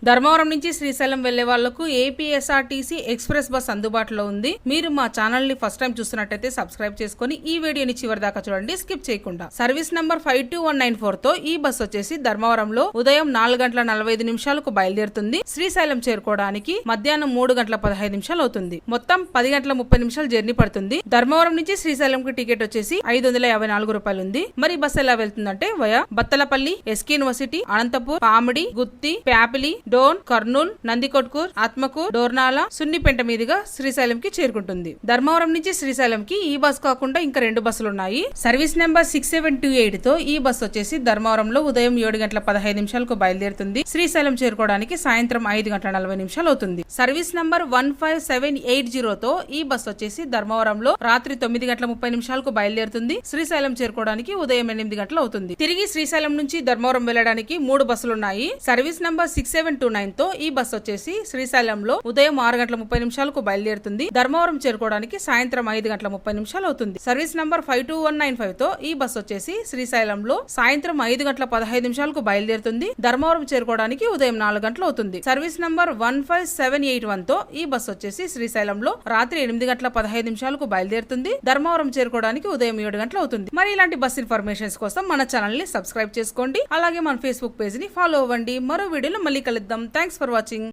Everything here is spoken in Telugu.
ధర్మవరం నుంచి శ్రీశైలం వెళ్లే వాళ్లకు ఏపీఎస్ఆర్టీసీ ఎక్స్ప్రెస్ బస్ అందుబాటులో ఉంది. మీరు మా ఛానల్ ని ఫస్ట్ టైం చూస్తున్నట్టయితే సబ్స్క్రైబ్ చేసుకుని ఈ వీడియోని చివరి దాకా చూడండి, స్కిప్ చేయకుండా. సర్వీస్ నంబర్ 52194 తో ఈ బస్ వచ్చేసి ధర్మవరంలో ఉదయం 4:45 బయలుదేరుతుంది. శ్రీశైలం చేరుకోవడానికి మధ్యాహ్నం 3:15 అవుతుంది. మొత్తం 10:30 జర్నీ పడుతుంది. ధర్మవరం నుంచి శ్రీశైలం కి టికెట్ వచ్చేసి 554 రూపాయలు ఉంది. మరి బస్ ఎలా వెళ్తుందంటే via Bathalapalli, SK university, Anantapur, Pamidi, Gooty, Pyapili, Dhone, Kurnool, Nandikotkur, Atmakur, Dornala, Sunnipenta మీదుగా శ్రీశైలం కి చేరుకుంటుంది. ధర్మవరం నుంచి శ్రీశైలం కి ఈ బస్ కాకుండా ఇంకా 2 బస్సులు ఉన్నాయి. సర్వీస్ నెంబర్ 6728 తో ఈ బస్ వచ్చేసి ధర్మవరంలో ఉదయం 7:15 బయలుదేరుతుంది. శ్రీశైలం చేరుకోవడానికి సాయంత్రం 5:40 అవుతుంది. సర్వీస్ నంబర్ 15780 తో ఈ బస్ వచ్చేసి ధర్మవరంలో రాత్రి 9:30 బయలుదేరుతుంది. శ్రీశైలం చేరుకోవడానికి ఉదయం 8 గంటలు అవుతుంది. తిరిగి శ్రీశైలం నుంచి ధర్మవరం వెళ్లడానికి 3 బస్సులున్నాయి. సర్వీస్ నంబర్ 6729 తో ఈ బస్ వచ్చేసి శ్రీశైలంలో ఉదయం 6:30 బయలుదేరుతుంది. ధర్మవరం చేరుకోవడానికి సాయంత్రం 5:30 అవుతుంది. సర్వీస్ నంబర్ 52195 తో ఈ బస్ వచ్చేసి శ్రీశైలంలో సాయంత్రం 5:15 బయలుదేరుతుంది. ధర్మవరం చేరుకోవడానికి ఉదయం 4 గంటలు అవుతుంది. సర్వీస్ నంబర్ 15781 తో ఈ బస్ వచ్చేసి శ్రీశైలంలో రాత్రి 8:15 బయలుదేరుతుంది. ధర్మవరం చేరుకోవడానికి ఉదయం 7 గంటలు అవుతుంది. మరి ఇలాంటి బస్ ఇన్ఫర్మేషన్స్ కోసం మన ఛానల్ ని సబ్స్క్రైబ్ చేసుకోండి. అలాగే మన ఫేస్బుక్ పేజ్ ని ఫాలో అవ్వండి. మరో వీడియోలో మళ్ళీ కలుద్దాం. Thanks for watching.